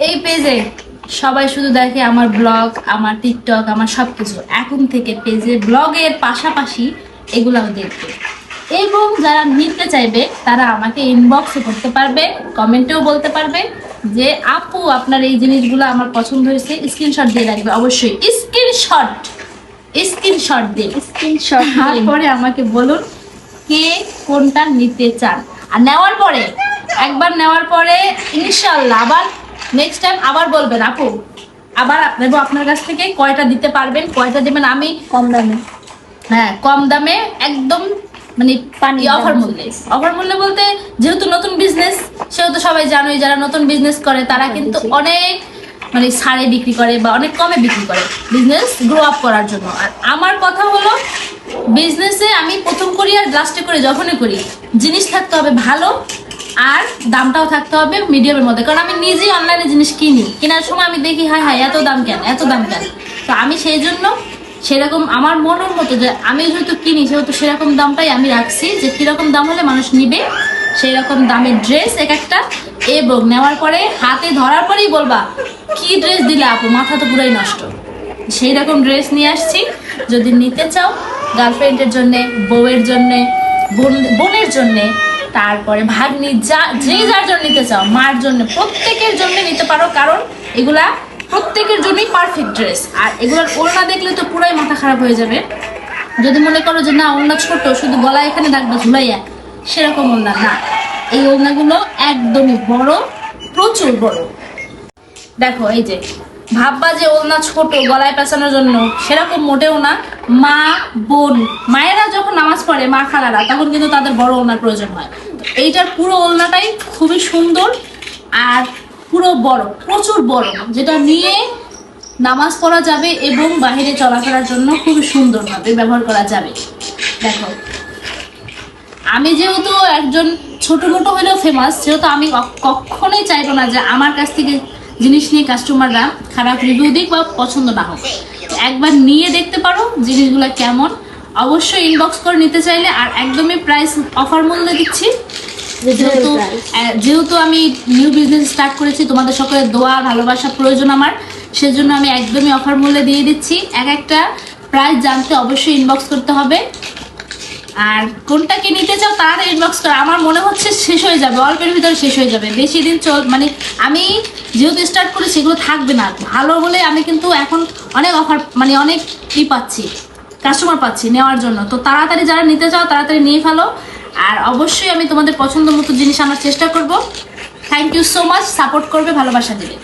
এই পেজে সবাই শুধু দেখে আমার ব্লগ, আমার টিকটক, আমার সবকিছু। এখন থেকে পেজে ব্লগের পাশাপাশি এগুলাও দেখবে, এবং যারা নিতে চাইবে তারা আমাকে ইনবক্সও করতে পারবে, কমেন্টেও বলতে পারবে যে আপু আপনার এই জিনিসগুলো আমার পছন্দ হয়েছে, স্ক্রিনশট দিয়ে রাখবে। অবশ্যই স্ক্রিনশট দিন, তারপরে আমাকে বলুন কে কোনটা নিতে চান। আর নেওয়ার পরে, একবার নেওয়ার পরে ইনশাআল্লাহ আবার নেক্সট টাইম আবার বলবেন আপু আবার নেবো আপনার কাছ থেকে, কয়টা দিতে পারবেন, কয়টা দেবেন। আমি কম দামে, হ্যাঁ কম দামে একদম, মানে অফার মূল্যে বলতে যেহেতু নতুন বিজনেস, সেহেতু সবাই জানোই যারা নতুন বিজনেস করে তারা কিন্তু অনেক মানে ছাড়ে বিক্রি করে বা অনেক কমে বিক্রি করে বিজনেস গ্রো আপ করার জন্য। আর আমার কথা হলো বিজনেসে আমি প্রথম করি আর লাস্টে করি, যখনই করি জিনিস থাকতে হবে ভালো, আর দামটাও থাকতে হবে মিডিয়ামের মধ্যে। কারণ আমি নিজেই অনলাইনে জিনিস কেনার সময় আমি দেখি হায় এত দাম কেন। তো আমি সেই জন্য সেরকম আমার মনের মতো যে আমি যেহেতু কিনি সেহেতু সেরকম দামটাই আমি রাখছি, যে কিরকম দাম হলে মানুষ নিবে সেই রকম দামের ড্রেস এক একটা। এবং নেওয়ার পরে হাতে ধরার পরেই বলবা কি ড্রেস দিলে আপু, মাথা তো পুরাই নষ্ট। সেই রকম ড্রেস নিয়ে আসছি। যদি নিতে চাও গার্লফ্রেন্ডের জন্যে, বউয়ের জন্যে, বোনের জন্যে, তারপরে ভাগ্নি, যার জন্য নিতে চাও, মার জন্য, প্রত্যেকের জন্য নিতে পারো। কারণ এগুলা প্রত্যেকের জন্যই পারফেক্ট ড্রেস। আর এগুলোর ওড়না দেখলে তো পুরাই মাথা খারাপ হয়ে যাবে। যদি মনে করো যে না ওড়না ছোট, শুধু গলা এখানে রাখবে ঝুলাইয়া, সেরকম ওড়না না। এই ওড়নাগুলো একদমই বড়, প্রচুর বড়। দেখো এই যে ভাববা যে ওড়না ছোট গলায় পেঁচানোর জন্য, সেরকম মোটেও না। মা বোন, মায়েরা যখন নামাজ পড়ে, মা খালারা, তখন কিন্তু তাদের বড় ওড়নার প্রয়োজন হয়। তো এইটার পুরো ওড়নাটাই খুবই সুন্দর আর পুরো বড়, প্রচুর বড়, যেটা নিয়ে নামাজ পড়া যাবে এবং বাইরে চলাফেরার জন্য খুবই সুন্দরভাবে ব্যবহার করা যাবে। দেখো আমি যেহেতু একজন ছোট মোটো হলেও ফেমাস, সেহেতু আমি কখনোই চাইবো না যে আমার কাছ থেকে জিনিস নিয়ে কাস্টমাররা খারাপ রিভিউ দিক বা পছন্দ না হোক। একবার নিয়ে দেখতে পারো জিনিসগুলো কেমন। অবশ্যই ইনবক্স করে নিতে চাইলে। আর একদমই প্রাইস অফার মূল্যে দিচ্ছি, যেহেতু আমি নিউ বিজনেস স্টার্ট করেছি, তোমাদের সকলের দোয়া ভালোবাসা প্রয়োজন আমার, সেজন্য আমি একদমই অফার মূল্যে দিয়ে দিচ্ছি। এক একটা প্রাইস জানতে অবশ্যই ইনবক্স করতে হবে। আর কোনটা কি নিতে চাও তার ইনবক্স করো। আমার মনে হচ্ছে শেষ হয়ে যাবে, অল্পের ভিতরে শেষ হয়ে যাবে, বেশি দিন মানে আমি যেহেতু স্টার্ট করি সেগুলো থাকবে না। ভালো বলে আমি কিন্তু এখন অনেক অফার, মানে অনেক পাচ্ছি, কাস্টমার পাচ্ছি নেওয়ার জন্য। তো তাড়াতাড়ি যারা নিতে চাও তাড়াতাড়ি নিয়ে ফেলো। আর অবশ্যই আমি তোমাদের পছন্দ মতো জিনিস আনার চেষ্টা করব। Thank you so much, support করবে, ভালোবাসা দেবে।